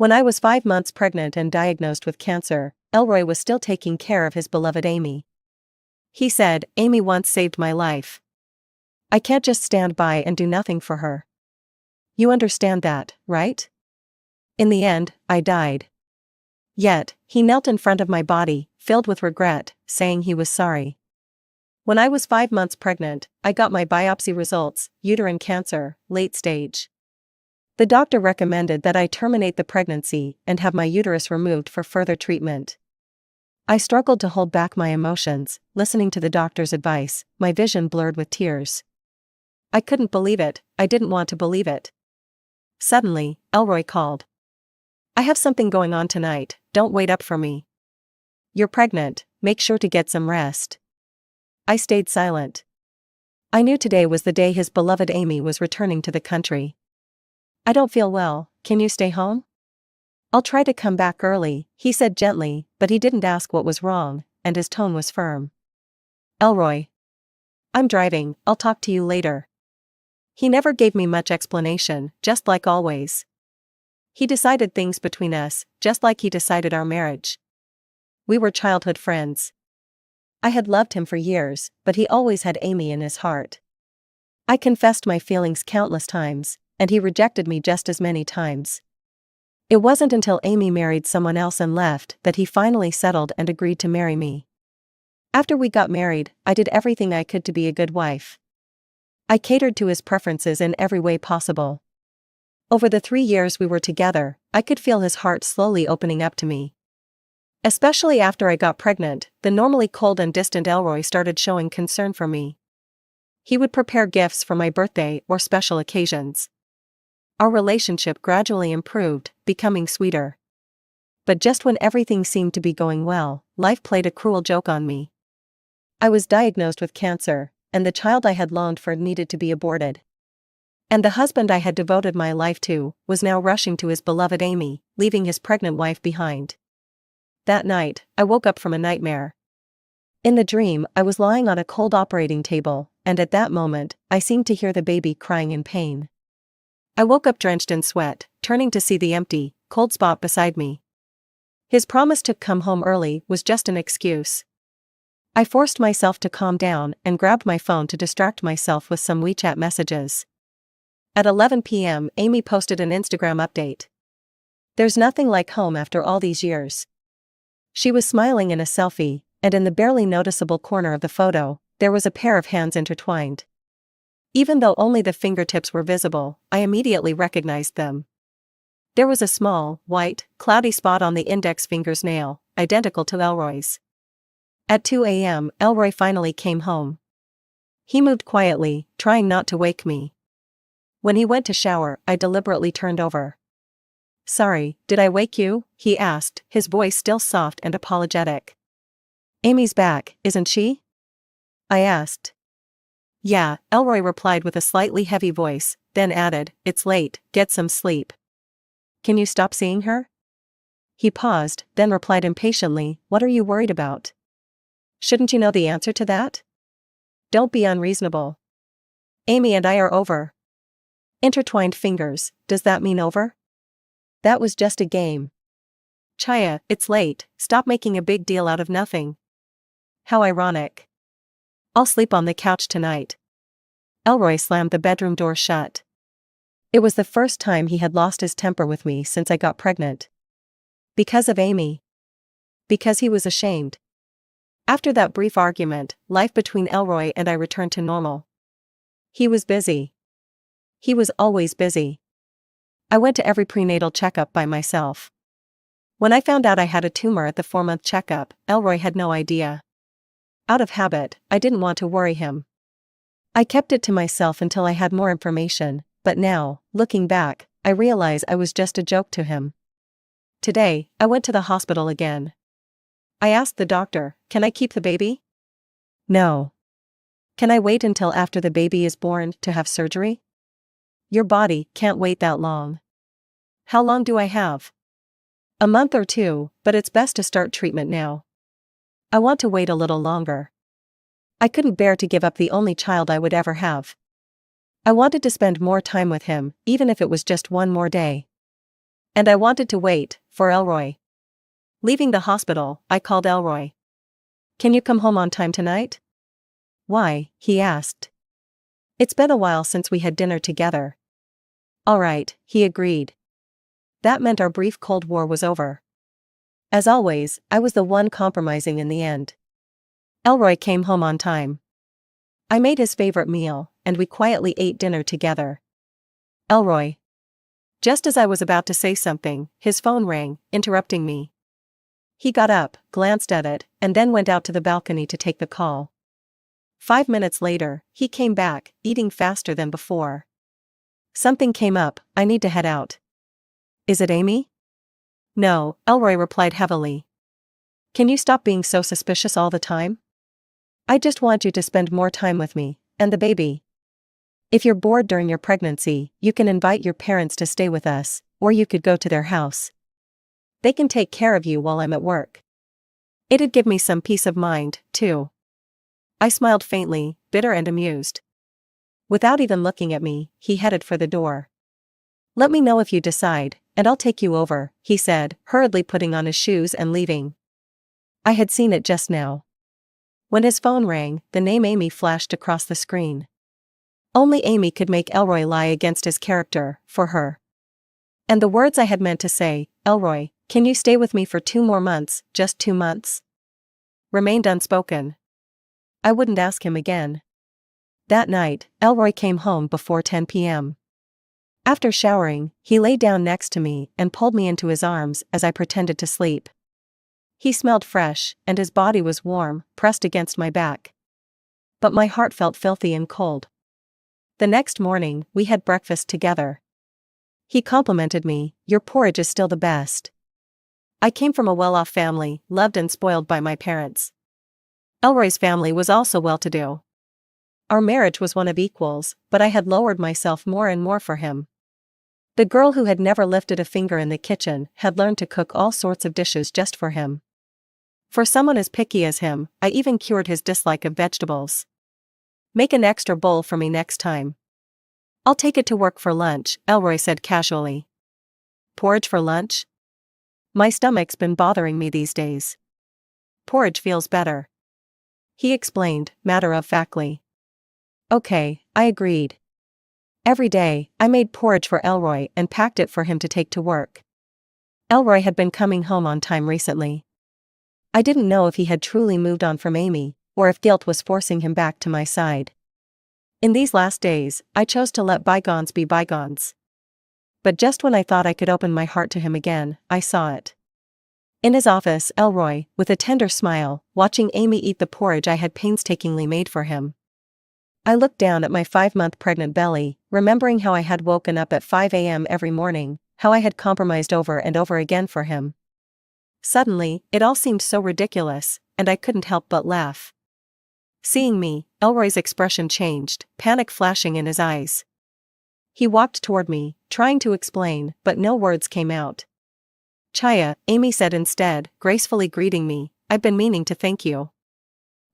When I was 5 months pregnant and diagnosed with cancer, Elroy was still taking care of his beloved Amy. He said, "Amy once saved my life. I can't just stand by and do nothing for her. You understand that, right? In the end, I died." Yet, he knelt in front of my body, filled with regret, saying he was sorry. When I was 5 months pregnant, I got my biopsy results: uterine cancer, late stage. The doctor recommended that I terminate the pregnancy and have my uterus removed for further treatment. I struggled to hold back my emotions, listening to the doctor's advice, my vision blurred with tears. I couldn't believe it, I didn't want to believe it. Suddenly, Elroy called. "I have something going on tonight, don't wait up for me. You're pregnant, make sure to get some rest." I stayed silent. I knew today was the day his beloved Amy was returning to the country. "I don't feel well, can you stay home?" "I'll try to come back early," he said gently, but he didn't ask what was wrong, and his tone was firm. "Elroy. I'm driving, I'll talk to you later." He never gave me much explanation, just like always. He decided things between us, just like he decided our marriage. We were childhood friends. I had loved him for years, but he always had Amy in his heart. I confessed my feelings countless times, and he rejected me just as many times. It wasn't until Amy married someone else and left that he finally settled and agreed to marry me. After we got married, I did everything I could to be a good wife. I catered to his preferences in every way possible. Over the 3 years we were together, I could feel his heart slowly opening up to me. Especially after I got pregnant, the normally cold and distant Elroy started showing concern for me. He would prepare gifts for my birthday or special occasions. Our relationship gradually improved, becoming sweeter. But just when everything seemed to be going well, life played a cruel joke on me. I was diagnosed with cancer, and the child I had longed for needed to be aborted. And the husband I had devoted my life to was now rushing to his beloved Amy, leaving his pregnant wife behind. That night, I woke up from a nightmare. In the dream, I was lying on a cold operating table, and at that moment, I seemed to hear the baby crying in pain. I woke up drenched in sweat, turning to see the empty, cold spot beside me. His promise to come home early was just an excuse. I forced myself to calm down and grabbed my phone to distract myself with some WeChat messages. At 11 p.m., Amy posted an Instagram update. "There's nothing like home after all these years." She was smiling in a selfie, and in the barely noticeable corner of the photo, there was a pair of hands intertwined. Even though only the fingertips were visible, I immediately recognized them. There was a small, white, cloudy spot on the index finger's nail, identical to Elroy's. At 2 a.m., Elroy finally came home. He moved quietly, trying not to wake me. When he went to shower, I deliberately turned over. "Sorry, did I wake you?" he asked, his voice still soft and apologetic. "Amy's back, isn't she?" I asked. "Yeah," Elroy replied with a slightly heavy voice, then added, "It's late, get some sleep. Can you stop seeing her?" He paused, then replied impatiently, "What are you worried about? Shouldn't you know the answer to that? Don't be unreasonable. Amy and I are over." Intertwined fingers, does that mean over? That was just a game. "Chaya, it's late, stop making a big deal out of nothing." How ironic. "I'll sleep on the couch tonight." Elroy slammed the bedroom door shut. It was the first time he had lost his temper with me since I got pregnant. Because of Amy. Because he was ashamed. After that brief argument, life between Elroy and I returned to normal. He was busy. He was always busy. I went to every prenatal checkup by myself. When I found out I had a tumor at the 4-month checkup, Elroy had no idea. Out of habit, I didn't want to worry him. I kept it to myself until I had more information, but now, looking back, I realize I was just a joke to him. Today, I went to the hospital again. I asked the doctor, "Can I keep the baby?" "No." "Can I wait until after the baby is born to have surgery?" "Your body can't wait that long." "How long do I have?" "A month or 2, but it's best to start treatment now." "I want to wait a little longer." I couldn't bear to give up the only child I would ever have. I wanted to spend more time with him, even if it was just one more day. And I wanted to wait for Elroy. Leaving the hospital, I called Elroy. "Can you come home on time tonight?" "Why?" he asked. "It's been a while since we had dinner together." "All right," he agreed. That meant our brief Cold War was over. As always, I was the one compromising in the end. Elroy came home on time. I made his favorite meal, and we quietly ate dinner together. Elroy. Just as I was about to say something, his phone rang, interrupting me. He got up, glanced at it, and then went out to the balcony to take the call. 5 minutes later, he came back, eating faster than before. "Something came up, I need to head out." "Is it Amy?" "No," Elroy replied heavily. "Can you stop being so suspicious all the time? I just want you to spend more time with me, and the baby. If you're bored during your pregnancy, you can invite your parents to stay with us, or you could go to their house. They can take care of you while I'm at work. It'd give me some peace of mind, too." I smiled faintly, bitter and amused. Without even looking at me, he headed for the door. "Let me know if you decide, and I'll take you over," he said, hurriedly putting on his shoes and leaving. I had seen it just now. When his phone rang, the name Amy flashed across the screen. Only Amy could make Elroy lie against his character, for her. And the words I had meant to say, "Elroy, can you stay with me for 2 more months, just 2 months?" remained unspoken. I wouldn't ask him again. That night, Elroy came home before 10 p.m. After showering, he lay down next to me and pulled me into his arms as I pretended to sleep. He smelled fresh, and his body was warm, pressed against my back. But my heart felt filthy and cold. The next morning, we had breakfast together. He complimented me, "Your porridge is still the best." I came from a well-off family, loved and spoiled by my parents. Elroy's family was also well-to-do. Our marriage was one of equals, but I had lowered myself more and more for him. The girl who had never lifted a finger in the kitchen had learned to cook all sorts of dishes just for him. For someone as picky as him, I even cured his dislike of vegetables. "Make an extra bowl for me next time." "I'll take it to work for lunch," Elroy said casually. "Porridge for lunch? My stomach's been bothering me these days. Porridge feels better," he explained, matter-of-factly. Okay, I agreed. Every day, I made porridge for Elroy and packed it for him to take to work. Elroy had been coming home on time recently. I didn't know if he had truly moved on from Amy, or if guilt was forcing him back to my side. In these last days, I chose to let bygones be bygones. But just when I thought I could open my heart to him again, I saw it. In his office, Elroy, with a tender smile, watching Amy eat the porridge I had painstakingly made for him. I looked down at my 5-month pregnant belly, remembering how I had woken up at 5 a.m. every morning, how I had compromised over and over again for him. Suddenly, it all seemed so ridiculous, and I couldn't help but laugh. Seeing me, Elroy's expression changed, panic flashing in his eyes. He walked toward me, trying to explain, but no words came out. "Chaya," Amy said instead, gracefully greeting me, "I've been meaning to thank you.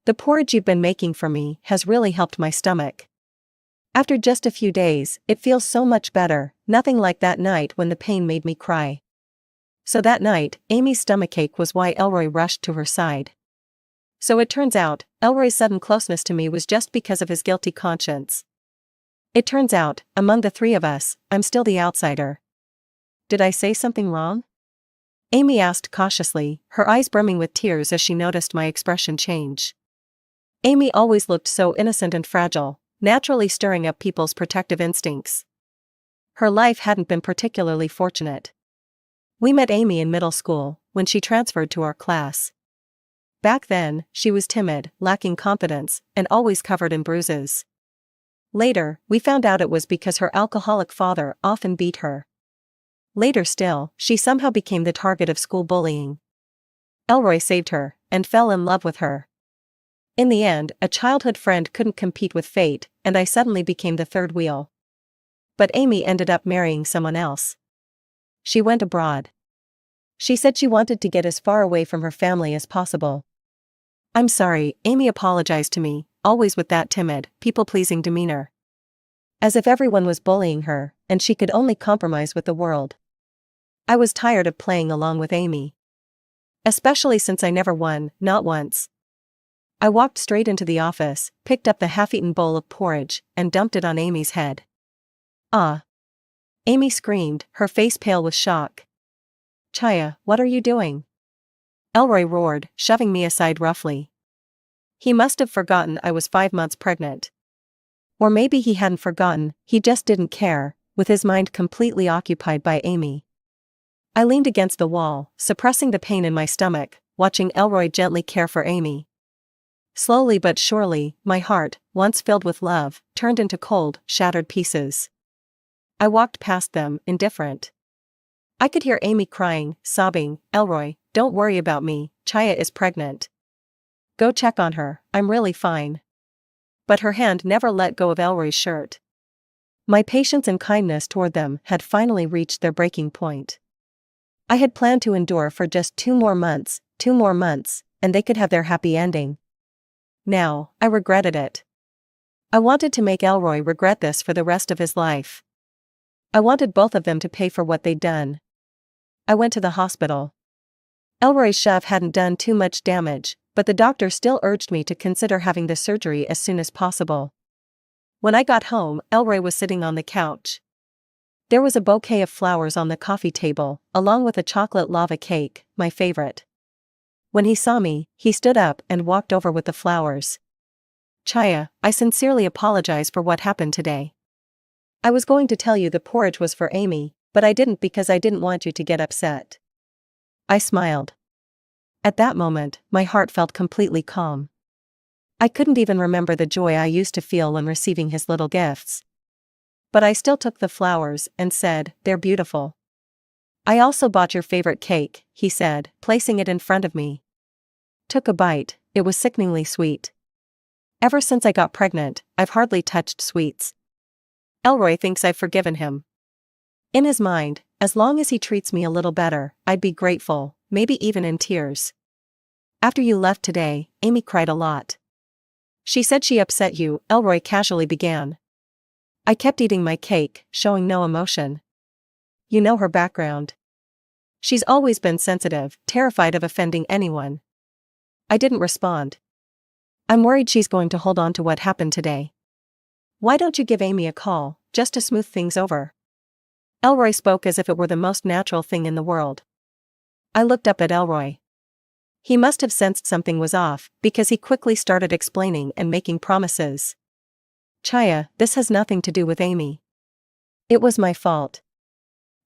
The porridge you've been making for me has really helped my stomach. After just a few days, it feels so much better, nothing like that night when the pain made me cry." So that night, Amy's stomachache was why Elroy rushed to her side. So it turns out, Elroy's sudden closeness to me was just because of his guilty conscience. It turns out, among the 3 of us, I'm still the outsider. Did I say something wrong? Amy asked cautiously, her eyes brimming with tears as she noticed my expression change. Amy always looked so innocent and fragile, naturally stirring up people's protective instincts. Her life hadn't been particularly fortunate. We met Amy in middle school, when she transferred to our class. Back then, she was timid, lacking confidence, and always covered in bruises. Later, we found out it was because her alcoholic father often beat her. Later still, she somehow became the target of school bullying. Elroy saved her, and fell in love with her. In the end, a childhood friend couldn't compete with fate, and I suddenly became the third wheel. But Amy ended up marrying someone else. She went abroad. She said she wanted to get as far away from her family as possible. I'm sorry, Amy apologized to me, always with that timid, people-pleasing demeanor. As if everyone was bullying her, and she could only compromise with the world. I was tired of playing along with Amy. Especially since I never won, not once. I walked straight into the office, picked up the half-eaten bowl of porridge, and dumped it on Amy's head. Ah! Amy screamed, her face pale with shock. Chaya, what are you doing? Elroy roared, shoving me aside roughly. He must have forgotten I was 5 months pregnant. Or maybe he hadn't forgotten, he just didn't care, with his mind completely occupied by Amy. I leaned against the wall, suppressing the pain in my stomach, watching Elroy gently care for Amy. Slowly but surely, my heart, once filled with love, turned into cold, shattered pieces. I walked past them, indifferent. I could hear Amy crying, sobbing, Elroy, don't worry about me, Chaya is pregnant. Go check on her, I'm really fine. But her hand never let go of Elroy's shirt. My patience and kindness toward them had finally reached their breaking point. I had planned to endure for just 2 more months, and they could have their happy ending. Now, I regretted it. I wanted to make Elroy regret this for the rest of his life. I wanted both of them to pay for what they'd done. I went to the hospital. Elroy's shove hadn't done too much damage, but the doctor still urged me to consider having the surgery as soon as possible. When I got home, Elroy was sitting on the couch. There was a bouquet of flowers on the coffee table, along with a chocolate lava cake, my favorite. When he saw me, he stood up and walked over with the flowers. Chaya, I sincerely apologize for what happened today. I was going to tell you the porridge was for Amy, but I didn't because I didn't want you to get upset. I smiled. At that moment, my heart felt completely calm. I couldn't even remember the joy I used to feel when receiving his little gifts. But I still took the flowers and said, they're beautiful. I also bought your favorite cake, he said, placing it in front of me. Took a bite, it was sickeningly sweet. Ever since I got pregnant, I've hardly touched sweets. Elroy thinks I've forgiven him. In his mind, as long as he treats me a little better, I'd be grateful, maybe even in tears. After you left today, Amy cried a lot. She said she upset you, Elroy casually began. I kept eating my cake, showing no emotion. You know her background. She's always been sensitive, terrified of offending anyone. I didn't respond. I'm worried she's going to hold on to what happened today. Why don't you give Amy a call, just to smooth things over? Elroy spoke as if it were the most natural thing in the world. I looked up at Elroy. He must have sensed something was off, because he quickly started explaining and making promises. Chaya, this has nothing to do with Amy. It was my fault.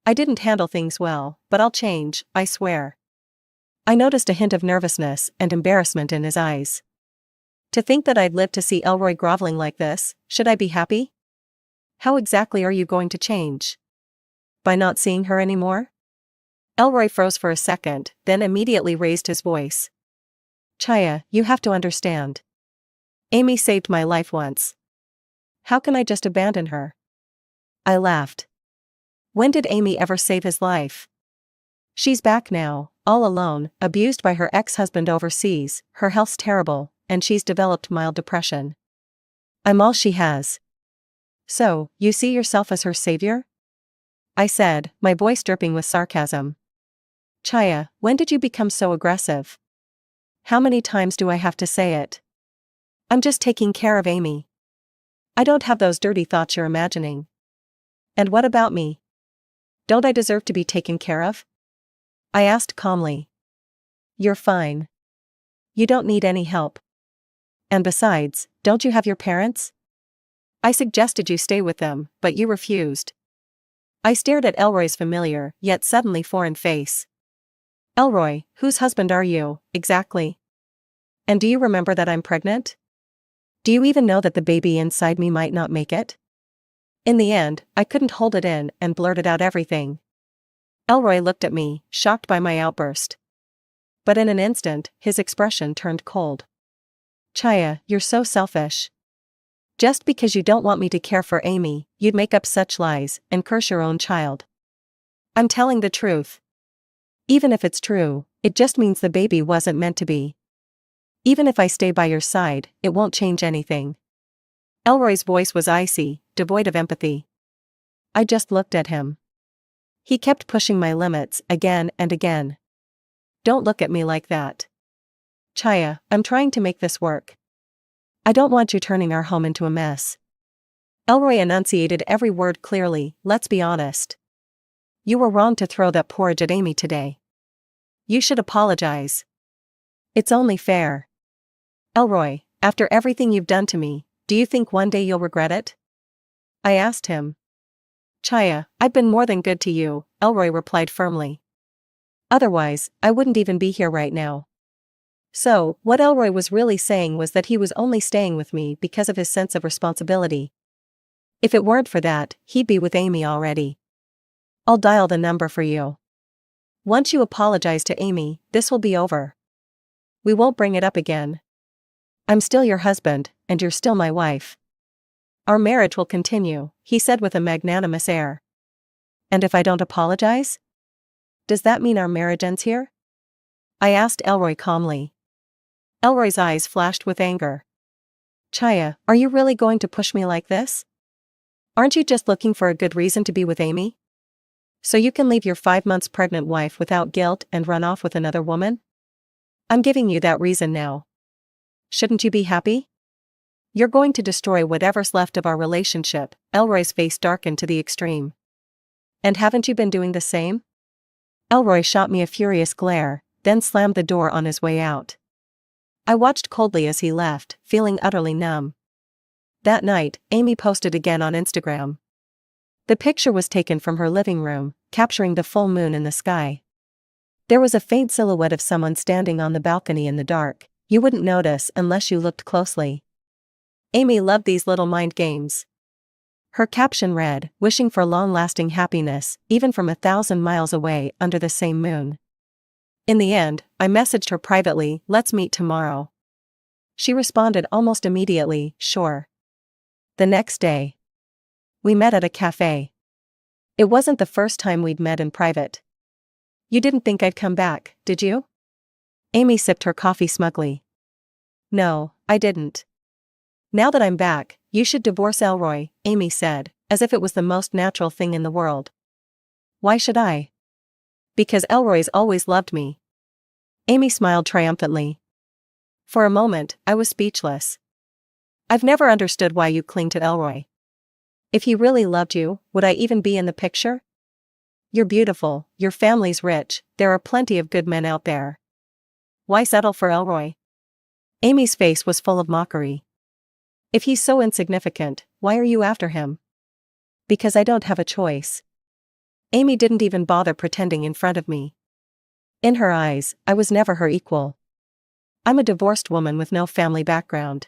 I didn't handle things well, but I'll change, I swear. I noticed a hint of nervousness and embarrassment in his eyes. To think that I'd live to see Elroy groveling like this, should I be happy? How exactly are you going to change? By not seeing her anymore? Elroy froze for a second, then immediately raised his voice. Chaya, you have to understand. Amy saved my life once. How can I just abandon her? I laughed. When did Amy ever save his life? She's back now, all alone, abused by her ex-husband overseas, her health's terrible, and she's developed mild depression. I'm all she has. So, you see yourself as her savior? I said, my voice dripping with sarcasm. Chaya, when did you become so aggressive? How many times do I have to say it? I'm just taking care of Amy. I don't have those dirty thoughts you're imagining. And what about me? Don't I deserve to be taken care of? I asked calmly. You're fine. You don't need any help. And besides, don't you have your parents? I suggested you stay with them, but you refused. I stared at Elroy's familiar, yet suddenly foreign face. Elroy, whose husband are you, exactly? And do you remember that I'm pregnant? Do you even know that the baby inside me might not make it? In the end, I couldn't hold it in and blurted out everything. Elroy looked at me, shocked by my outburst. But in an instant, his expression turned cold. Chaya, you're so selfish. Just because you don't want me to care for Amy, you'd make up such lies and curse your own child. I'm telling the truth. Even if it's true, it just means the baby wasn't meant to be. Even if I stay by your side, it won't change anything. Elroy's voice was icy, devoid of empathy. I just looked at him. He kept pushing my limits again and again. Don't look at me like that. Chaya, I'm trying to make this work. I don't want you turning our home into a mess. Elroy enunciated every word clearly. Let's be honest. You were wrong to throw that porridge at Amy today. You should apologize. It's only fair. Elroy, after everything you've done to me, do you think one day you'll regret it? I asked him. Chaya, I've been more than good to you, Elroy replied firmly. Otherwise, I wouldn't even be here right now. So, what Elroy was really saying was that he was only staying with me because of his sense of responsibility. If it weren't for that, he'd be with Amy already. I'll dial the number for you. Once you apologize to Amy, this will be over. We won't bring it up again. I'm still your husband, and you're still my wife. Our marriage will continue, he said with a magnanimous air. And if I don't apologize? Does that mean our marriage ends here? I asked Elroy calmly. Elroy's eyes flashed with anger. Chaya, are you really going to push me like this? Aren't you just looking for a good reason to be with Amy? So you can leave your 5 months pregnant wife without guilt and run off with another woman? I'm giving you that reason now. Shouldn't you be happy? You're going to destroy whatever's left of our relationship. Elroy's face darkened to the extreme. And haven't you been doing the same? Elroy shot me a furious glare, then slammed the door on his way out. I watched coldly as he left, feeling utterly numb. That night, Amy posted again on Instagram. The picture was taken from her living room, capturing the full moon in the sky. There was a faint silhouette of someone standing on the balcony in the dark. You wouldn't notice unless you looked closely. Amy loved these little mind games. Her caption read, wishing for long-lasting happiness, even from 1,000 miles away under the same moon. In the end, I messaged her privately, let's meet tomorrow. She responded almost immediately, sure. The next day, we met at a cafe. It wasn't the first time we'd met in private. You didn't think I'd come back, did you? Amy sipped her coffee smugly. No, I didn't. Now that I'm back, you should divorce Elroy, Amy said, as if it was the most natural thing in the world. Why should I? Because Elroy's always loved me. Amy smiled triumphantly. For a moment, I was speechless. I've never understood why you cling to Elroy. If he really loved you, would I even be in the picture? You're beautiful, your family's rich, there are plenty of good men out there. Why settle for Elroy? Amy's face was full of mockery. If he's so insignificant, why are you after him? Because I don't have a choice. Amy didn't even bother pretending in front of me. In her eyes, I was never her equal. I'm a divorced woman with no family background.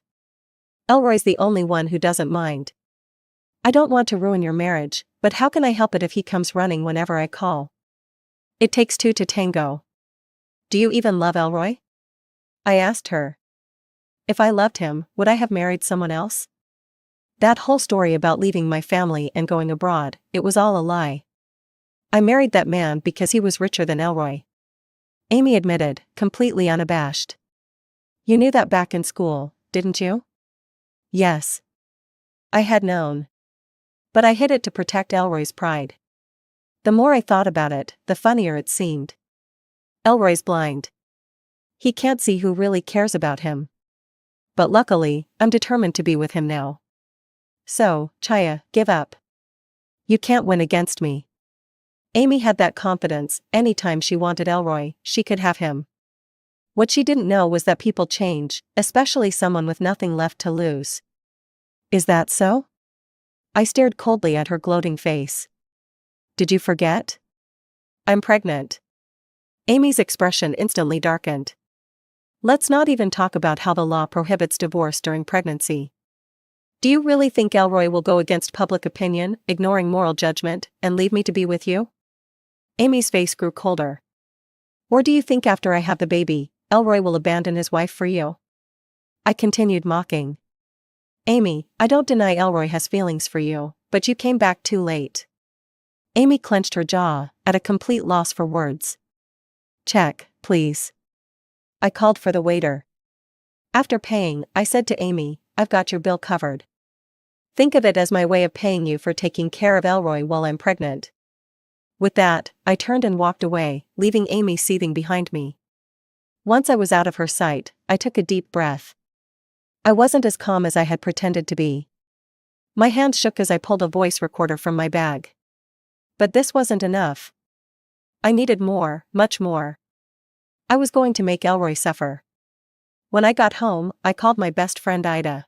Elroy's the only one who doesn't mind. I don't want to ruin your marriage, but how can I help it if he comes running whenever I call? It takes two to tango. Do you even love Elroy? I asked her. If I loved him, would I have married someone else? That whole story about leaving my family and going abroad, it was all a lie. I married that man because he was richer than Elroy. Amy admitted, completely unabashed. You knew that back in school, didn't you? Yes. I had known. But I hid it to protect Elroy's pride. The more I thought about it, the funnier it seemed. Elroy's blind. He can't see who really cares about him. But luckily, I'm determined to be with him now. So, Chaya, give up. You can't win against me. Amy had that confidence, anytime she wanted Elroy, she could have him. What she didn't know was that people change, especially someone with nothing left to lose. Is that so? I stared coldly at her gloating face. Did you forget? I'm pregnant. Amy's expression instantly darkened. Let's not even talk about how the law prohibits divorce during pregnancy. Do you really think Elroy will go against public opinion, ignoring moral judgment, and leave me to be with you? Amy's face grew colder. Or do you think after I have the baby, Elroy will abandon his wife for you? I continued mocking. Amy, I don't deny Elroy has feelings for you, but you came back too late. Amy clenched her jaw, at a complete loss for words. Check, please. I called for the waiter. After paying, I said to Amy, I've got your bill covered. Think of it as my way of paying you for taking care of Elroy while I'm pregnant. With that, I turned and walked away, leaving Amy seething behind me. Once I was out of her sight, I took a deep breath. I wasn't as calm as I had pretended to be. My hands shook as I pulled a voice recorder from my bag. But this wasn't enough. I needed more, much more. I was going to make Elroy suffer. When I got home, I called my best friend Ida.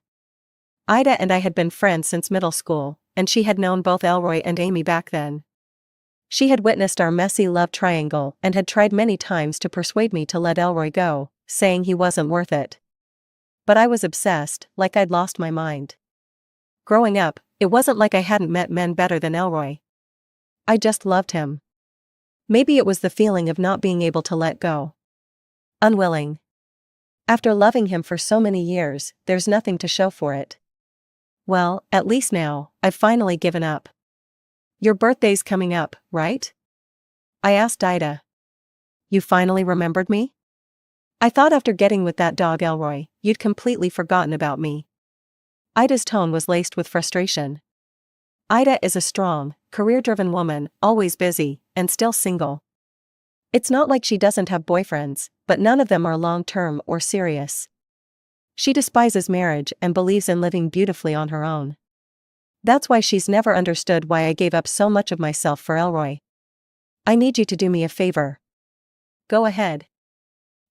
Ida and I had been friends since middle school, and she had known both Elroy and Amy back then. She had witnessed our messy love triangle and had tried many times to persuade me to let Elroy go, saying he wasn't worth it. But I was obsessed, like I'd lost my mind. Growing up, it wasn't like I hadn't met men better than Elroy. I just loved him. Maybe it was the feeling of not being able to let go. Unwilling. After loving him for so many years, there's nothing to show for it. Well, at least now, I've finally given up. Your birthday's coming up, right? I asked Ida. You finally remembered me? I thought after getting with that dog Elroy, you'd completely forgotten about me. Ida's tone was laced with frustration. Ida is a strong, career-driven woman, always busy, and still single. It's not like she doesn't have boyfriends, but none of them are long-term or serious. She despises marriage and believes in living beautifully on her own. That's why she's never understood why I gave up so much of myself for Elroy. I need you to do me a favor. Go ahead.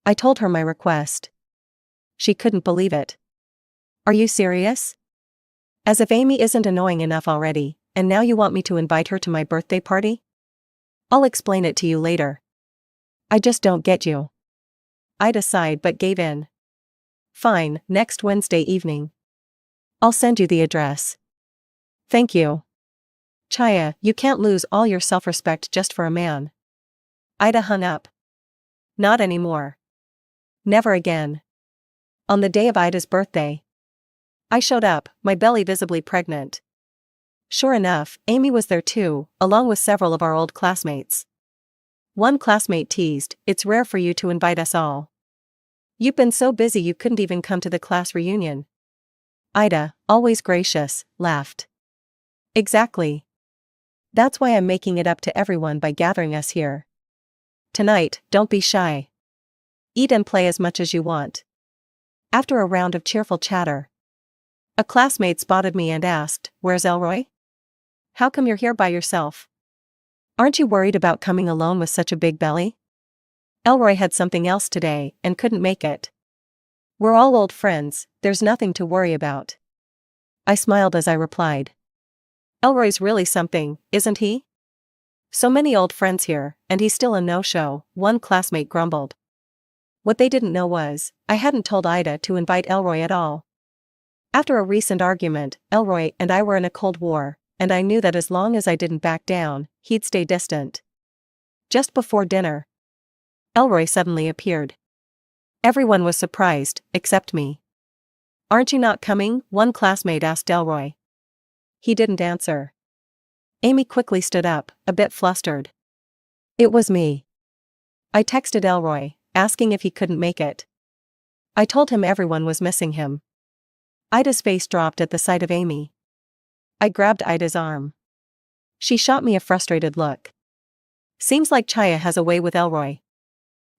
I told her my request. She couldn't believe it. Are you serious? As if Amy isn't annoying enough already, and now you want me to invite her to my birthday party? I'll explain it to you later. I just don't get you. Ida sighed but gave in. Fine, next Wednesday evening. I'll send you the address. Thank you. Chaya, you can't lose all your self-respect just for a man. Ida hung up. Not anymore. Never again. On the day of Ida's birthday, I showed up, my belly visibly pregnant. Sure enough, Amy was there too, along with several of our old classmates. One classmate teased, "It's rare for you to invite us all. You've been so busy you couldn't even come to the class reunion." Ida, always gracious, laughed. Exactly. That's why I'm making it up to everyone by gathering us here. Tonight, don't be shy. Eat and play as much as you want. After a round of cheerful chatter, a classmate spotted me and asked, "Where's Elroy? How come you're here by yourself? Aren't you worried about coming alone with such a big belly?" Elroy had something else today and couldn't make it. We're all old friends, there's nothing to worry about. I smiled as I replied. Elroy's really something, isn't he? So many old friends here, and he's still a no-show, one classmate grumbled. What they didn't know was, I hadn't told Ida to invite Elroy at all. After a recent argument, Elroy and I were in a cold war, and I knew that as long as I didn't back down, he'd stay distant. Just before dinner, Elroy suddenly appeared. Everyone was surprised, except me. Aren't you not coming? One classmate asked Elroy. He didn't answer. Amy quickly stood up, a bit flustered. It was me. I texted Elroy, asking if he couldn't make it. I told him everyone was missing him. Ida's face dropped at the sight of Amy. I grabbed Ida's arm. She shot me a frustrated look. Seems like Chaya has a way with Elroy.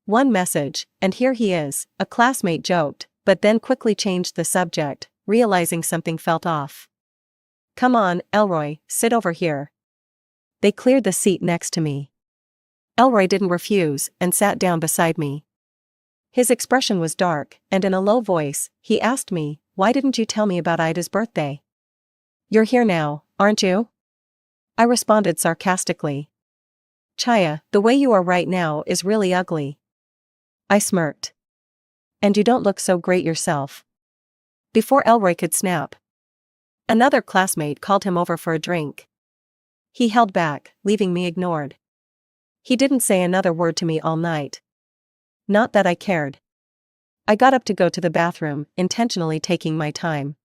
One message, and here he is, a classmate joked, but then quickly changed the subject, realizing something felt off. Come on, Elroy, sit over here. They cleared the seat next to me. Elroy didn't refuse, and sat down beside me. His expression was dark, and in a low voice, he asked me, "Why didn't you tell me about Ida's birthday? You're here now, aren't you?" I responded sarcastically. Chaya, the way you are right now is really ugly. I smirked. And you don't look so great yourself. Before Elroy could snap, another classmate called him over for a drink. He held back, leaving me ignored. He didn't say another word to me all night. Not that I cared. I got up to go to the bathroom, intentionally taking my time.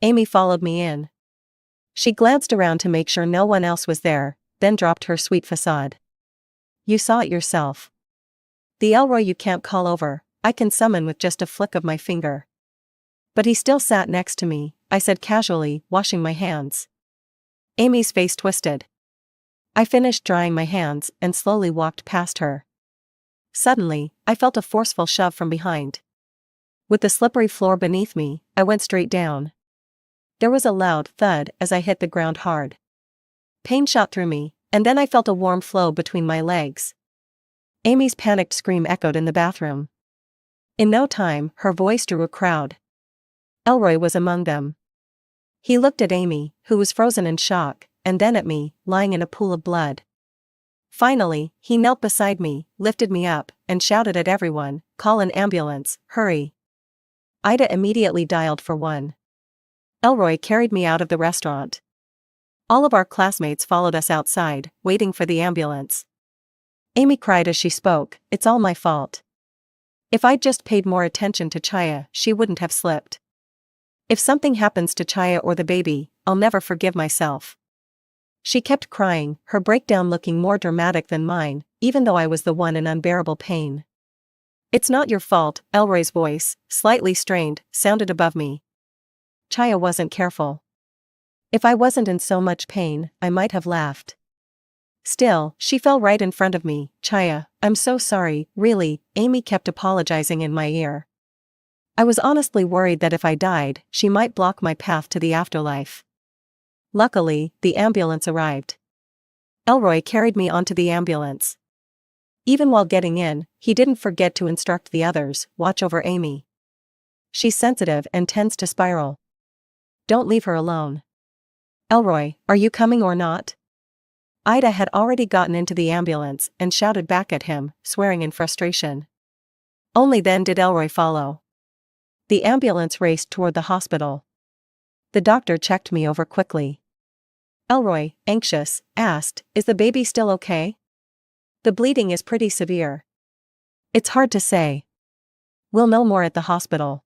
Amy followed me in. She glanced around to make sure no one else was there, then dropped her sweet facade. You saw it yourself. The Elroy you can't call over, I can summon with just a flick of my finger. But he still sat next to me, I said casually, washing my hands. Amy's face twisted. I finished drying my hands and slowly walked past her. Suddenly, I felt a forceful shove from behind. With the slippery floor beneath me, I went straight down. There was a loud thud as I hit the ground hard. Pain shot through me, and then I felt a warm flow between my legs. Amy's panicked scream echoed in the bathroom. In no time, her voice drew a crowd. Elroy was among them. He looked at Amy, who was frozen in shock, and then at me, lying in a pool of blood. Finally, he knelt beside me, lifted me up, and shouted at everyone, "Call an ambulance, hurry." Ida immediately dialed for one. Elroy carried me out of the restaurant. All of our classmates followed us outside, waiting for the ambulance. Amy cried as she spoke, "It's all my fault. If I'd just paid more attention to Chaya, she wouldn't have slipped. If something happens to Chaya or the baby, I'll never forgive myself." She kept crying, her breakdown looking more dramatic than mine, even though I was the one in unbearable pain. "It's not your fault," Elroy's voice, slightly strained, sounded above me. "Chaya wasn't careful. If I wasn't in so much pain, I might have laughed. Still, she fell right in front of me. "Chaya, I'm so sorry, really," Amy kept apologizing in my ear. I was honestly worried that if I died, she might block my path to the afterlife. Luckily, the ambulance arrived. Elroy carried me onto the ambulance. Even while getting in, he didn't forget to instruct the others, "Watch over Amy. She's sensitive and tends to spiral. Don't leave her alone." "Elroy, are you coming or not?" Ida had already gotten into the ambulance and shouted back at him, swearing in frustration. Only then did Elroy follow. The ambulance raced toward the hospital. The doctor checked me over quickly. Elroy, anxious, asked, "Is the baby still okay?" "The bleeding is pretty severe. It's hard to say. We'll know more at the hospital."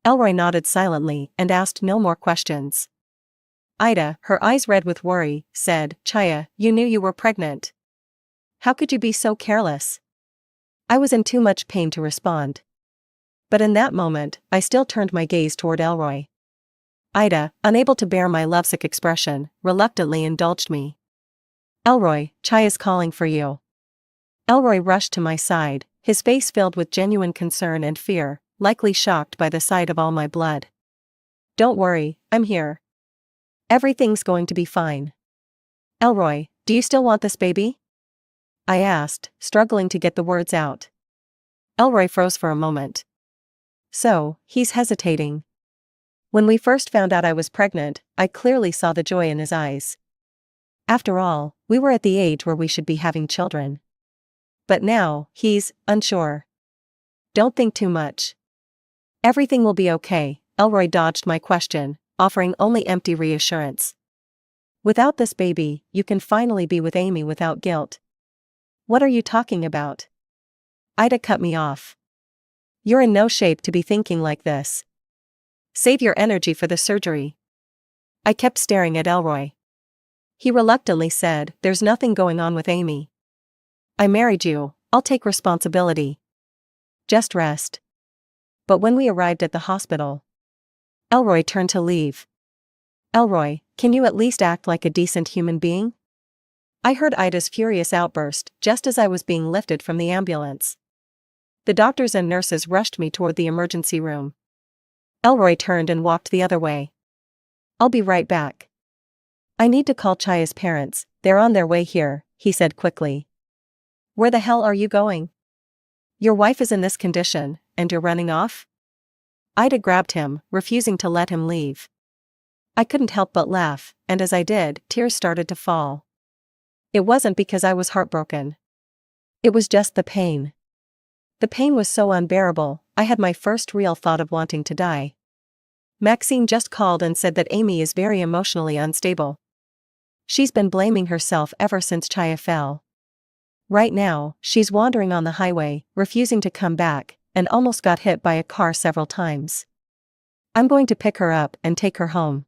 Elroy nodded silently and asked no more questions. Ida, her eyes red with worry, said, "Chaya, you knew you were pregnant. How could you be so careless?" I was in too much pain to respond. But in that moment, I still turned my gaze toward Elroy. Ida, unable to bear my lovesick expression, reluctantly indulged me. "Elroy, Chaya's calling for you." Elroy rushed to my side, his face filled with genuine concern and fear, likely shocked by the sight of all my blood. "Don't worry, I'm here. Everything's going to be fine." "Elroy, do you still want this baby?" I asked, struggling to get the words out. Elroy froze for a moment. So, he's hesitating. When we first found out I was pregnant, I clearly saw the joy in his eyes. After all, we were at the age where we should be having children. But now, he's unsure. "Don't think too much. Everything will be okay," Elroy dodged my question, offering only empty reassurance. "Without this baby, you can finally be with Amy without guilt." "What are you talking about?" Ida cut me off. "You're in no shape to be thinking like this. Save your energy for the surgery." I kept staring at Elroy. He reluctantly said, "There's nothing going on with Amy. I married you, I'll take responsibility. Just rest." But when we arrived at the hospital, Elroy turned to leave. "Elroy, can you at least act like a decent human being?" I heard Ida's furious outburst just as I was being lifted from the ambulance. The doctors and nurses rushed me toward the emergency room. Elroy turned and walked the other way. "I'll be right back. I need to call Chaya's parents, they're on their way here," he said quickly. "Where the hell are you going? Your wife is in this condition, and you're running off?" Ida grabbed him, refusing to let him leave. I couldn't help but laugh, and as I did, tears started to fall. It wasn't because I was heartbroken. It was just the pain. The pain was so unbearable, I had my first real thought of wanting to die. Maxine just called and said that Amy is very emotionally unstable. She's been blaming herself ever since Chaya fell. Right now, she's wandering on the highway, refusing to come back, and almost got hit by a car several times. I'm going to pick her up and take her home.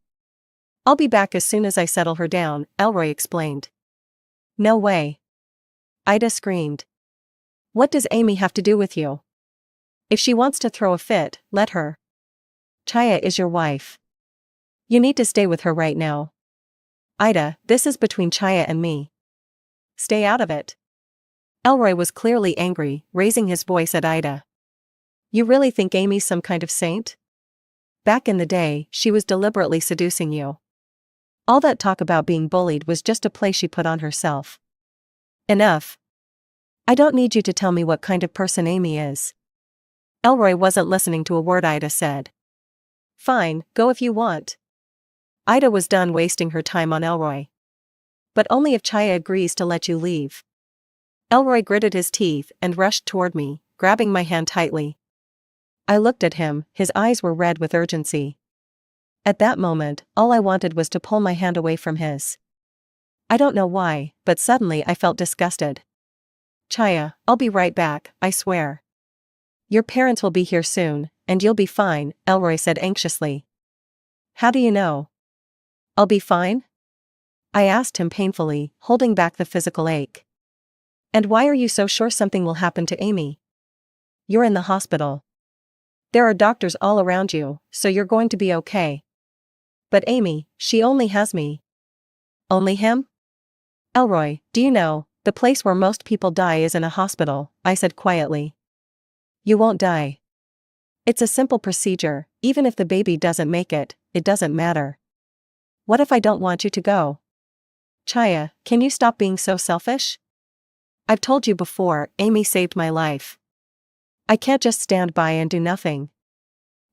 I'll be back as soon as I settle her down, Elroy explained. No way. Ida screamed. What does Amy have to do with you? If she wants to throw a fit, let her. Chaya is your wife. You need to stay with her right now. Ida, this is between Chaya and me. Stay out of it. Elroy was clearly angry, raising his voice at Ida. You really think Amy's some kind of saint? Back in the day, she was deliberately seducing you. All that talk about being bullied was just a play she put on herself. Enough. I don't need you to tell me what kind of person Amy is. Elroy wasn't listening to a word Ida said. Fine, go if you want. Ida was done wasting her time on Elroy. But only if Chaya agrees to let you leave. Elroy gritted his teeth and rushed toward me, grabbing my hand tightly. I looked at him, his eyes were red with urgency. At that moment, all I wanted was to pull my hand away from his. I don't know why, but suddenly I felt disgusted. Chaya, I'll be right back, I swear. Your parents will be here soon, and you'll be fine, Elroy said anxiously. How do you know? I'll be fine? I asked him painfully, holding back the physical ache. And why are you so sure something will happen to Amy? You're in the hospital. There are doctors all around you, so you're going to be okay. But Amy, she only has me. Only him? Elroy, do you know, the place where most people die is in a hospital, I said quietly. You won't die. It's a simple procedure, even if the baby doesn't make it, it doesn't matter. What if I don't want you to go? Chaya, can you stop being so selfish? I've told you before, Amy saved my life. I can't just stand by and do nothing.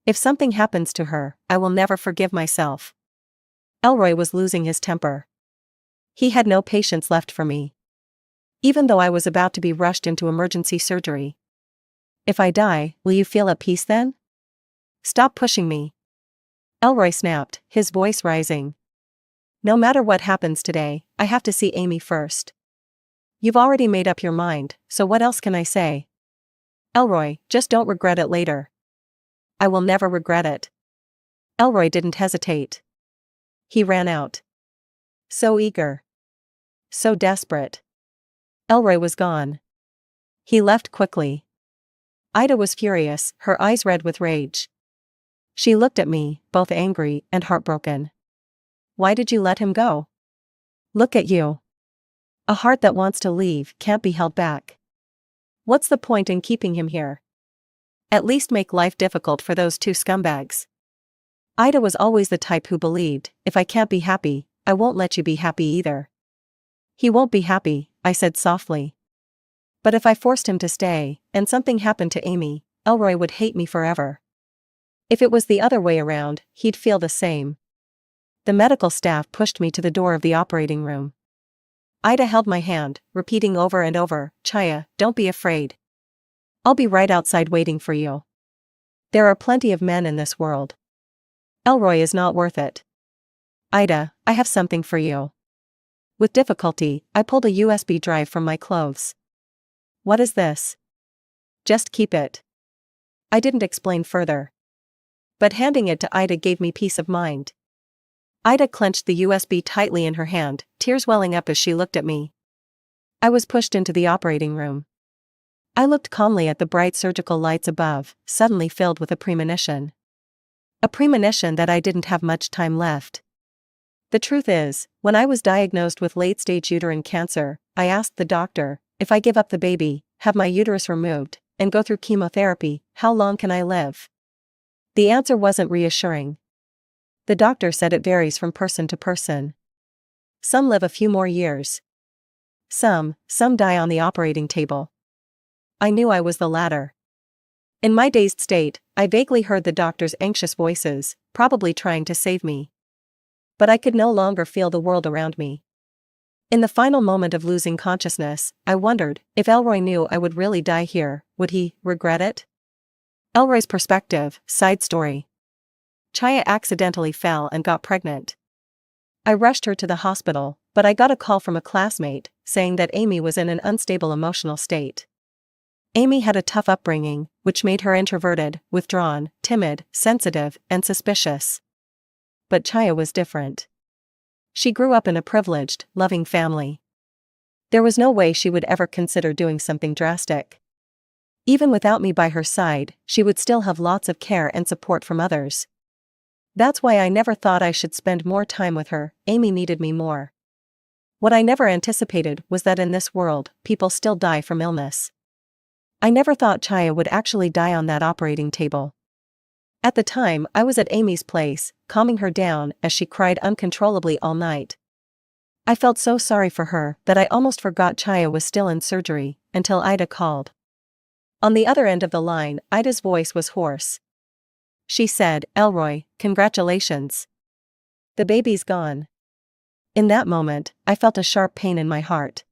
If something happens to her, I will never forgive myself. Elroy was losing his temper. He had no patience left for me. Even though I was about to be rushed into emergency surgery. If I die, will you feel at peace then? Stop pushing me. Elroy snapped, his voice rising. No matter what happens today, I have to see Amy first. You've already made up your mind, so what else can I say? Elroy, just don't regret it later. I will never regret it. Elroy didn't hesitate. He ran out. So eager. So desperate. Elroy was gone. He left quickly. Ida was furious, her eyes red with rage. She looked at me, both angry and heartbroken. Why did you let him go? Look at you. A heart that wants to leave can't be held back. What's the point in keeping him here? At least make life difficult for those two scumbags. Ida was always the type who believed, if I can't be happy, I won't let you be happy either. He won't be happy, I said softly. But if I forced him to stay, and something happened to Amy, Elroy would hate me forever. If it was the other way around, he'd feel the same. The medical staff pushed me to the door of the operating room. Ida held my hand, repeating over and over, Chaya, don't be afraid. I'll be right outside waiting for you. There are plenty of men in this world. Elroy is not worth it. Ida, I have something for you. With difficulty, I pulled a USB drive from my clothes. What is this? Just keep it. I didn't explain further. But handing it to Ida gave me peace of mind. Ida clenched the USB tightly in her hand, tears welling up as she looked at me. I was pushed into the operating room. I looked calmly at the bright surgical lights above, suddenly filled with a premonition. A premonition that I didn't have much time left. The truth is, when I was diagnosed with late-stage uterine cancer, I asked the doctor, if I give up the baby, have my uterus removed, and go through chemotherapy, how long can I live? The answer wasn't reassuring. The doctor said it varies from person to person. Some live a few more years. Some die on the operating table. I knew I was the latter. In my dazed state, I vaguely heard the doctor's anxious voices, probably trying to save me. But I could no longer feel the world around me. In the final moment of losing consciousness, I wondered, if Elroy knew I would really die here, would he regret it? Elroy's perspective, side story. Chaya accidentally fell and got pregnant. I rushed her to the hospital, but I got a call from a classmate, saying that Amy was in an unstable emotional state. Amy had a tough upbringing, which made her introverted, withdrawn, timid, sensitive, and suspicious. But Chaya was different. She grew up in a privileged, loving family. There was no way she would ever consider doing something drastic. Even without me by her side, she would still have lots of care and support from others. That's why I never thought I should spend more time with her. Amy needed me more. What I never anticipated was that in this world, people still die from illness. I never thought Chaya would actually die on that operating table. At the time, I was at Amy's place, calming her down as she cried uncontrollably all night. I felt so sorry for her that I almost forgot Chaya was still in surgery, until Ida called. On the other end of the line, Ida's voice was hoarse. She said, "Elroy, congratulations. The baby's gone." In that moment, I felt a sharp pain in my heart.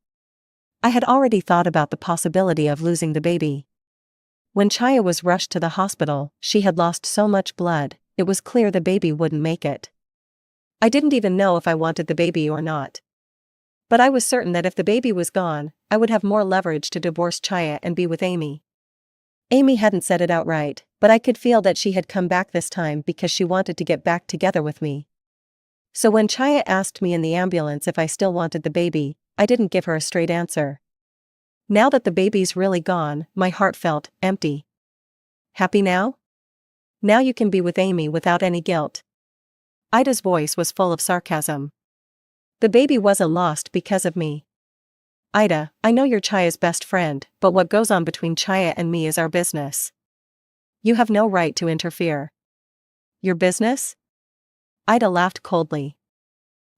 I had already thought about the possibility of losing the baby. When Chaya was rushed to the hospital, she had lost so much blood, it was clear the baby wouldn't make it. I didn't even know if I wanted the baby or not. But I was certain that if the baby was gone, I would have more leverage to divorce Chaya and be with Amy. Amy hadn't said it outright, but I could feel that she had come back this time because she wanted to get back together with me. So when Chaya asked me in the ambulance if I still wanted the baby, I didn't give her a straight answer. Now that the baby's really gone, my heart felt empty. Happy now? Now you can be with Amy without any guilt. Ida's voice was full of sarcasm. The baby wasn't lost because of me. Ida, I know you're Chaya's best friend, but what goes on between Chaya and me is our business. You have no right to interfere. Your business? Ida laughed coldly.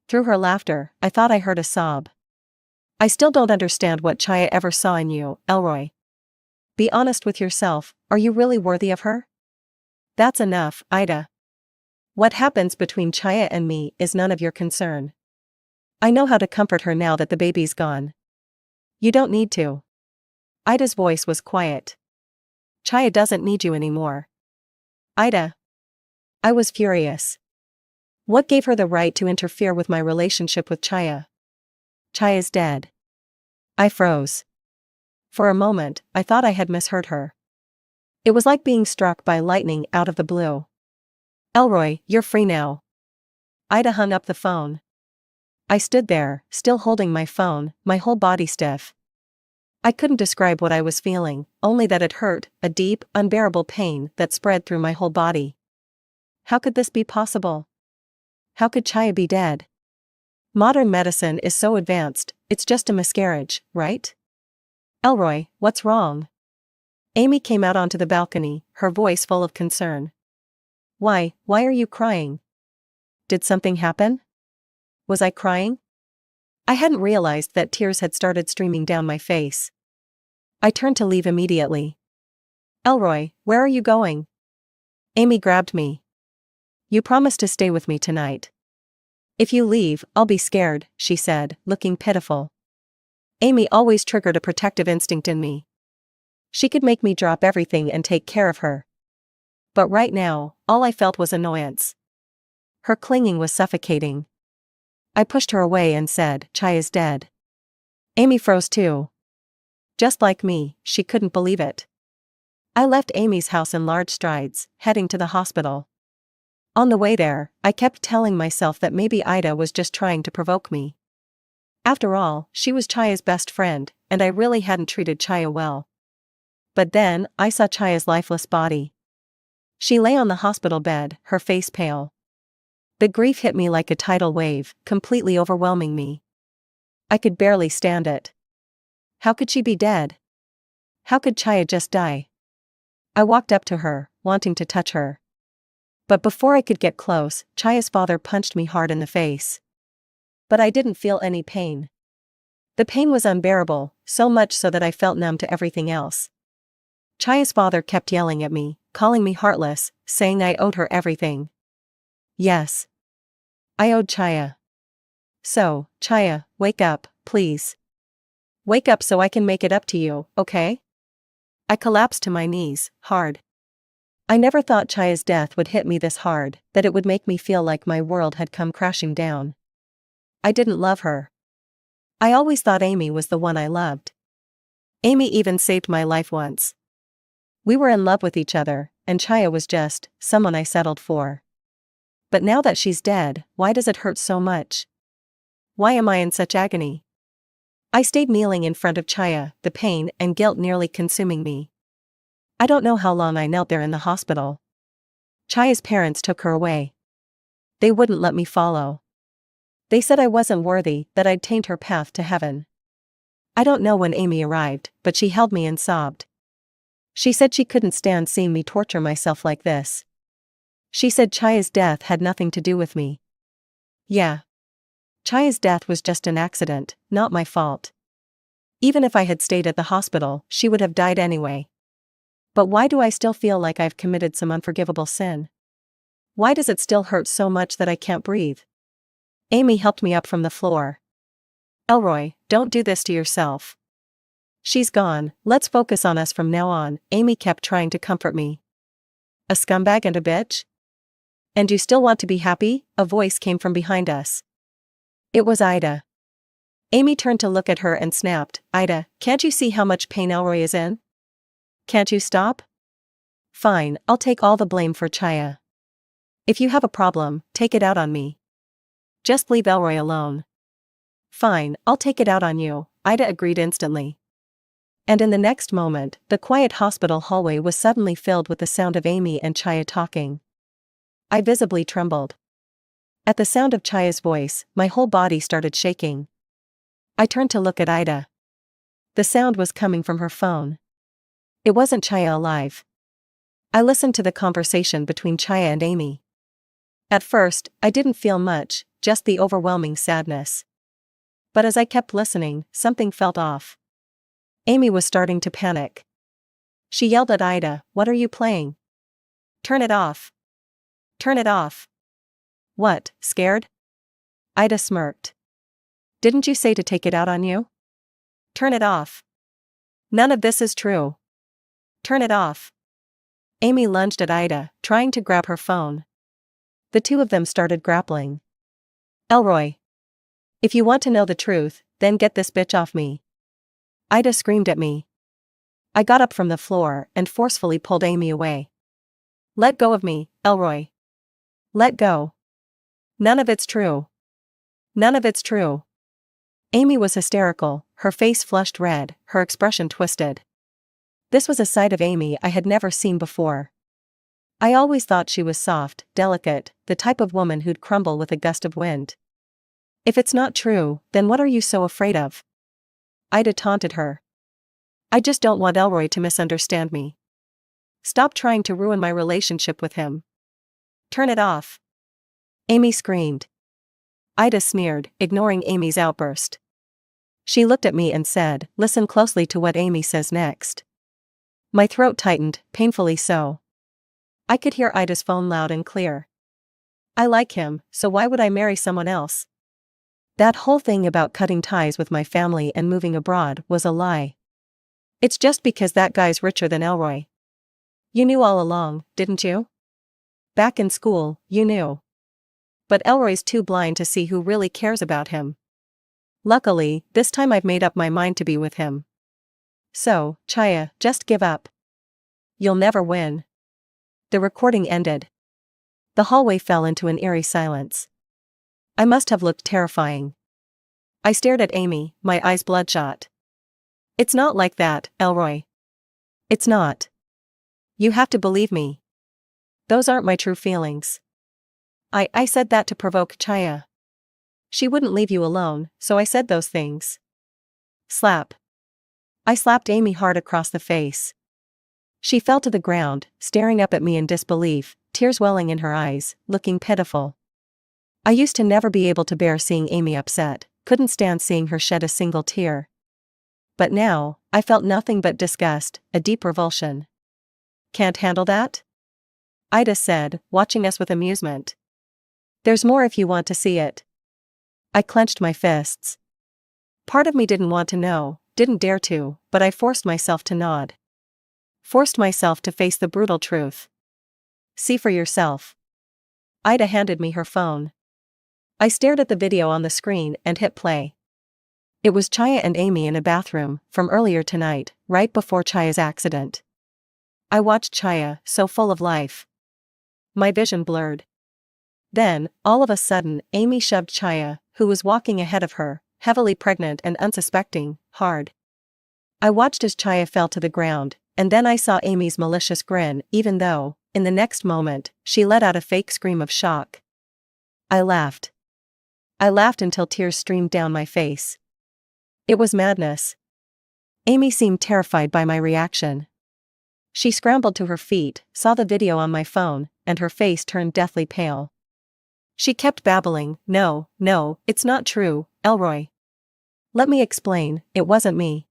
Through her laughter, I thought I heard a sob. I still don't understand what Chaya ever saw in you, Elroy. Be honest with yourself, are you really worthy of her? That's enough, Ida. What happens between Chaya and me is none of your concern. I know how to comfort her now that the baby's gone. You don't need to. Ida's voice was quiet. Chaya doesn't need you anymore. Ida. I was furious. What gave her the right to interfere with my relationship with Chaya? Chaya's dead. I froze. For a moment, I thought I had misheard her. It was like being struck by lightning out of the blue. Elroy, you're free now. Ida hung up the phone. I stood there, still holding my phone, my whole body stiff. I couldn't describe what I was feeling, only that it hurt, a deep, unbearable pain that spread through my whole body. How could this be possible? How could Chaya be dead? Modern medicine is so advanced, it's just a miscarriage, right? Elroy, what's wrong? Amy came out onto the balcony, her voice full of concern. Why are you crying? Did something happen? Was I crying? I hadn't realized that tears had started streaming down my face. I turned to leave immediately. Elroy, where are you going? Amy grabbed me. You promised to stay with me tonight. If you leave, I'll be scared, she said, looking pitiful. Amy always triggered a protective instinct in me. She could make me drop everything and take care of her. But right now, all I felt was annoyance. Her clinging was suffocating. I pushed her away and said, Chaya's dead. Amy froze too. Just like me, she couldn't believe it. I left Amy's house in large strides, heading to the hospital. On the way there, I kept telling myself that maybe Ida was just trying to provoke me. After all, she was Chaya's best friend, and I really hadn't treated Chaya well. But then, I saw Chaya's lifeless body. She lay on the hospital bed, her face pale. The grief hit me like a tidal wave, completely overwhelming me. I could barely stand it. How could she be dead? How could Chaya just die? I walked up to her, wanting to touch her. But before I could get close, Chaya's father punched me hard in the face. But I didn't feel any pain. The pain was unbearable, so much so that I felt numb to everything else. Chaya's father kept yelling at me, calling me heartless, saying I owed her everything. Yes. I owed Chaya. So, Chaya, wake up, please. Wake up so I can make it up to you, okay? I collapsed to my knees, hard. I never thought Chaya's death would hit me this hard, that it would make me feel like my world had come crashing down. I didn't love her. I always thought Amy was the one I loved. Amy even saved my life once. We were in love with each other, and Chaya was just someone I settled for. But now that she's dead, why does it hurt so much? Why am I in such agony? I stayed kneeling in front of Chaya, the pain and guilt nearly consuming me. I don't know how long I knelt there in the hospital. Chaya's parents took her away. They wouldn't let me follow. They said I wasn't worthy, that I'd taint her path to heaven. I don't know when Amy arrived, but she held me and sobbed. She said she couldn't stand seeing me torture myself like this. She said Chaya's death had nothing to do with me. Yeah. Chaya's death was just an accident, not my fault. Even if I had stayed at the hospital, she would have died anyway. But why do I still feel like I've committed some unforgivable sin? Why does it still hurt so much that I can't breathe? Amy helped me up from the floor. Elroy, don't do this to yourself. She's gone, let's focus on us from now on, Amy kept trying to comfort me. A scumbag and a bitch? And you still want to be happy? A voice came from behind us. It was Ida. Amy turned to look at her and snapped, Ida, can't you see how much pain Elroy is in? Can't you stop? Fine, I'll take all the blame for Chaya. If you have a problem, take it out on me. Just leave Elroy alone. Fine, I'll take it out on you, Ida agreed instantly. And in the next moment, the quiet hospital hallway was suddenly filled with the sound of Amy and Chaya talking. I visibly trembled. At the sound of Chaya's voice, my whole body started shaking. I turned to look at Ida. The sound was coming from her phone. It wasn't Chaya alive. I listened to the conversation between Chaya and Amy. At first, I didn't feel much, just the overwhelming sadness. But as I kept listening, something felt off. Amy was starting to panic. She yelled at Ida, "What are you playing? Turn it off. Turn it off." What, scared? Ida smirked. Didn't you say to take it out on you? Turn it off. None of this is true. Turn it off. Amy lunged at Ida, trying to grab her phone. The two of them started grappling. Elroy. If you want to know the truth, then get this bitch off me. Ida screamed at me. I got up from the floor and forcefully pulled Amy away. Let go of me, Elroy. Let go. None of it's true. None of it's true. Amy was hysterical, her face flushed red, her expression twisted. This was a side of Amy I had never seen before. I always thought she was soft, delicate, the type of woman who'd crumble with a gust of wind. If it's not true, then what are you so afraid of? Ida taunted her. I just don't want Elroy to misunderstand me. Stop trying to ruin my relationship with him. Turn it off. Amy screamed. Ida sneered, ignoring Amy's outburst. She looked at me and said, "Listen closely to what Amy says next." My throat tightened, painfully so. I could hear Ida's phone loud and clear. I like him, so why would I marry someone else? That whole thing about cutting ties with my family and moving abroad was a lie. It's just because that guy's richer than Elroy. You knew all along, didn't you? Back in school, you knew. But Elroy's too blind to see who really cares about him. Luckily, this time I've made up my mind to be with him. So, Chaya, just give up. You'll never win. The recording ended. The hallway fell into an eerie silence. I must have looked terrifying. I stared at Amy, my eyes bloodshot. It's not like that, Elroy. It's not. You have to believe me. Those aren't my true feelings. I said that to provoke Chaya. She wouldn't leave you alone, so I said those things. Slap. I slapped Amy hard across the face. She fell to the ground, staring up at me in disbelief, tears welling in her eyes, looking pitiful. I used to never be able to bear seeing Amy upset, couldn't stand seeing her shed a single tear. But now, I felt nothing but disgust, a deep revulsion. Can't handle that? Ida said, watching us with amusement. There's more if you want to see it. I clenched my fists. Part of me didn't want to know, didn't dare to, but I forced myself to nod. Forced myself to face the brutal truth. See for yourself. Ida handed me her phone. I stared at the video on the screen and hit play. It was Chaya and Amy in a bathroom, from earlier tonight, right before Chaya's accident. I watched Chaya, so full of life. My vision blurred. Then, all of a sudden, Amy shoved Chaya, who was walking ahead of her, heavily pregnant and unsuspecting, hard. I watched as Chaya fell to the ground, and then I saw Amy's malicious grin, even though, in the next moment, she let out a fake scream of shock. I laughed. I laughed until tears streamed down my face. It was madness. Amy seemed terrified by my reaction. She scrambled to her feet, saw the video on my phone, and her face turned deathly pale. She kept babbling, "No, no, it's not true, Elroy. Let me explain, it wasn't me.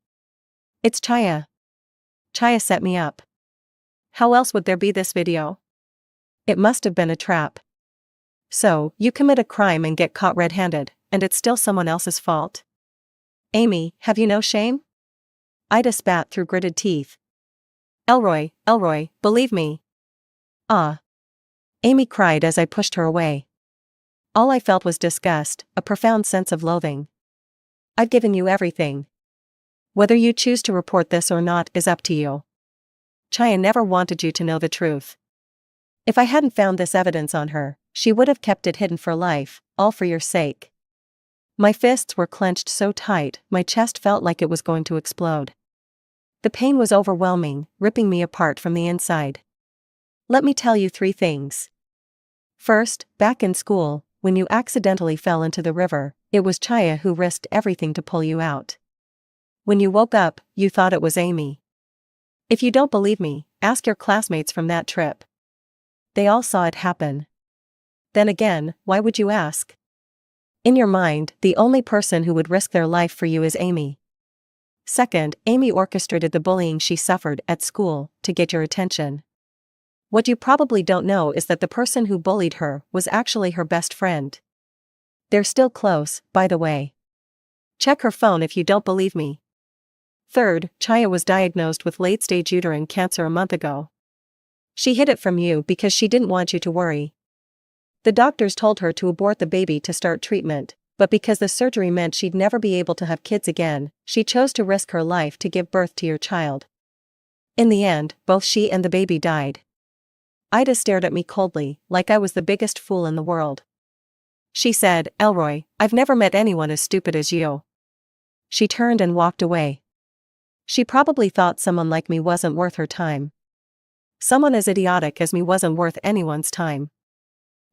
It's Chaya. Chaya set me up. How else would there be this video? It must have been a trap. So, you commit a crime and get caught red-handed, and it's still someone else's fault? Amy, have you no shame?" Ida spat through gritted teeth. Elroy, believe me." "Ah." Amy cried as I pushed her away. All I felt was disgust, a profound sense of loathing. "I've given you everything. Whether you choose to report this or not is up to you. Chaya never wanted you to know the truth. If I hadn't found this evidence on her, she would have kept it hidden for life, all for your sake." My fists were clenched so tight, my chest felt like it was going to explode. The pain was overwhelming, ripping me apart from the inside. "Let me tell you 3 things. First, back in school, when you accidentally fell into the river, it was Chaya who risked everything to pull you out. When you woke up, you thought it was Amy. If you don't believe me, ask your classmates from that trip. They all saw it happen. Then again, why would you ask? In your mind, the only person who would risk their life for you is Amy. Second, Amy orchestrated the bullying she suffered at school to get your attention. What you probably don't know is that the person who bullied her was actually her best friend. They're still close, by the way. Check her phone if you don't believe me. Third, Chaya was diagnosed with late-stage uterine cancer a month ago. She hid it from you because she didn't want you to worry. The doctors told her to abort the baby to start treatment, but because the surgery meant she'd never be able to have kids again, she chose to risk her life to give birth to your child. In the end, both she and the baby died." Ida stared at me coldly, like I was the biggest fool in the world. She said, "Elroy, I've never met anyone as stupid as you." She turned and walked away. She probably thought someone like me wasn't worth her time. Someone as idiotic as me wasn't worth anyone's time.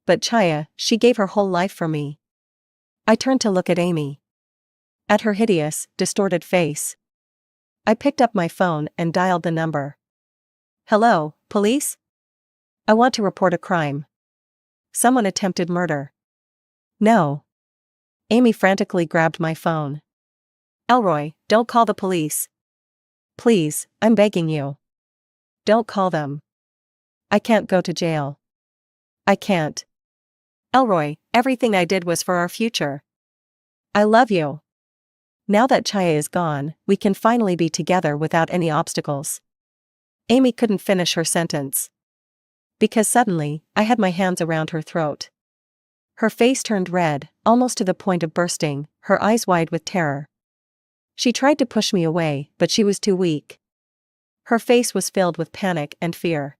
But Chaya, she gave her whole life for me. I turned to look at Amy. At her hideous, distorted face. I picked up my phone and dialed the number. "Hello, police? I want to report a crime. Someone attempted murder." "No." Amy frantically grabbed my phone. "Elroy, don't call the police. Please, I'm begging you. Don't call them. I can't go to jail. I can't. Elroy, everything I did was for our future. I love you. Now that Chaya is gone, we can finally be together without any obstacles." Amy couldn't finish her sentence. Because suddenly, I had my hands around her throat. Her face turned red, almost to the point of bursting, her eyes wide with terror. She tried to push me away, but she was too weak. Her face was filled with panic and fear.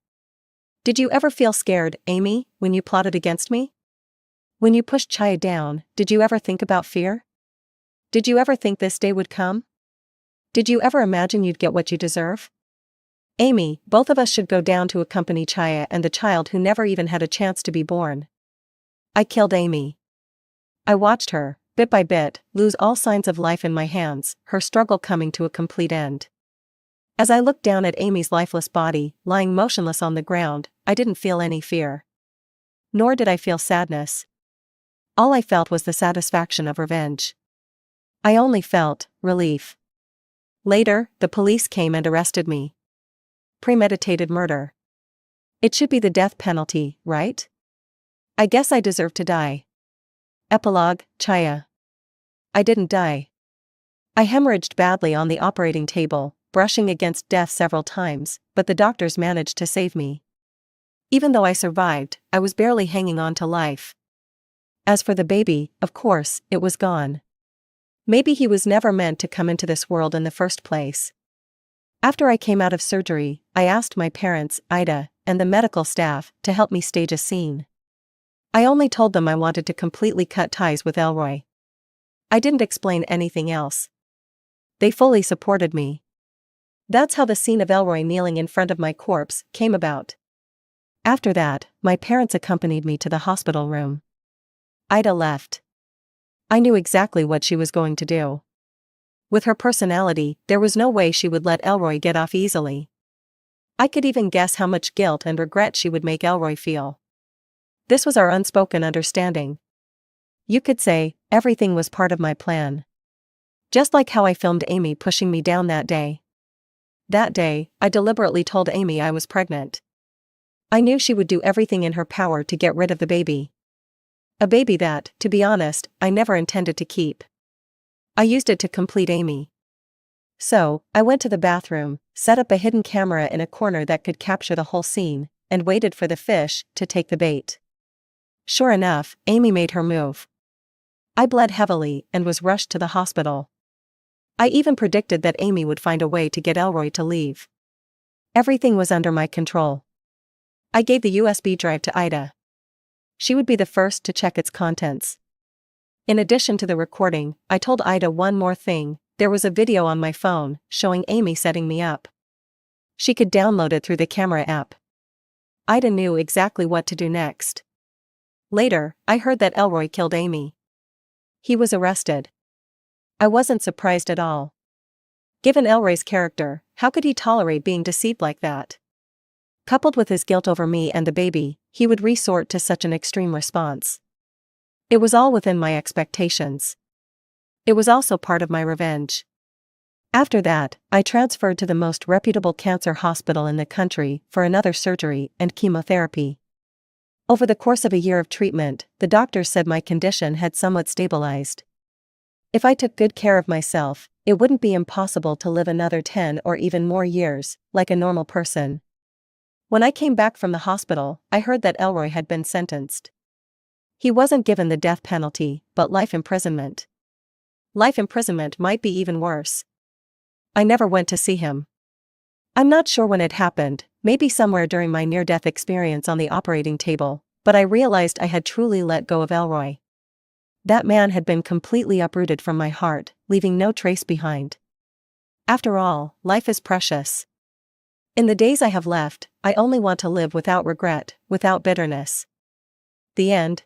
"Did you ever feel scared, Amy, when you plotted against me? When you pushed Chaya down, did you ever think about fear? Did you ever think this day would come? Did you ever imagine you'd get what you deserve? Amy, both of us should go down to accompany Chaya and the child who never even had a chance to be born. I killed Amy. I watched her, bit by bit, lose all signs of life in my hands, her struggle coming to a complete end. As I looked down at Amy's lifeless body, lying motionless on the ground, I didn't feel any fear. Nor did I feel sadness. All I felt was the satisfaction of revenge. I only felt relief. Later, the police came and arrested me. Premeditated murder. It should be the death penalty, right? I guess I deserve to die. Epilogue, Chaya. I didn't die. I hemorrhaged badly on the operating table, brushing against death several times, but the doctors managed to save me. Even though I survived, I was barely hanging on to life. As for the baby, of course, it was gone. Maybe he was never meant to come into this world in the first place. After I came out of surgery, I asked my parents, Ida, and the medical staff to help me stage a scene. I only told them I wanted to completely cut ties with Elroy. I didn't explain anything else. They fully supported me. That's how the scene of Elroy kneeling in front of my corpse came about. After that, my parents accompanied me to the hospital room. Ida left. I knew exactly what she was going to do. With her personality, there was no way she would let Elroy get off easily. I could even guess how much guilt and regret she would make Elroy feel. This was our unspoken understanding. You could say, everything was part of my plan. Just like how I filmed Amy pushing me down that day. That day, I deliberately told Amy I was pregnant. I knew she would do everything in her power to get rid of the baby. A baby that, to be honest, I never intended to keep. I used it to complete Amy. So, I went to the bathroom, set up a hidden camera in a corner that could capture the whole scene, and waited for the fish to take the bait. Sure enough, Amy made her move. I bled heavily and was rushed to the hospital. I even predicted that Amy would find a way to get Elroy to leave. Everything was under my control. I gave the USB drive to Ida. She would be the first to check its contents. In addition to the recording, I told Ida one more thing: there was a video on my phone showing Amy setting me up. She could download it through the camera app. Ida knew exactly what to do next. Later, I heard that Elroy killed Amy. He was arrested. I wasn't surprised at all. Given Elroy's character, how could he tolerate being deceived like that? Coupled with his guilt over me and the baby, he would resort to such an extreme response. It was all within my expectations. It was also part of my revenge. After that, I transferred to the most reputable cancer hospital in the country for another surgery and chemotherapy. Over the course of a year of treatment, the doctors said my condition had somewhat stabilized. If I took good care of myself, it wouldn't be impossible to live another 10 or even more years, like a normal person. When I came back from the hospital, I heard that Elroy had been sentenced. He wasn't given the death penalty, but life imprisonment. Life imprisonment might be even worse. I never went to see him. I'm not sure when it happened, maybe somewhere during my near-death experience on the operating table, but I realized I had truly let go of Elroy. That man had been completely uprooted from my heart, leaving no trace behind. After all, life is precious. In the days I have left, I only want to live without regret, without bitterness. The end.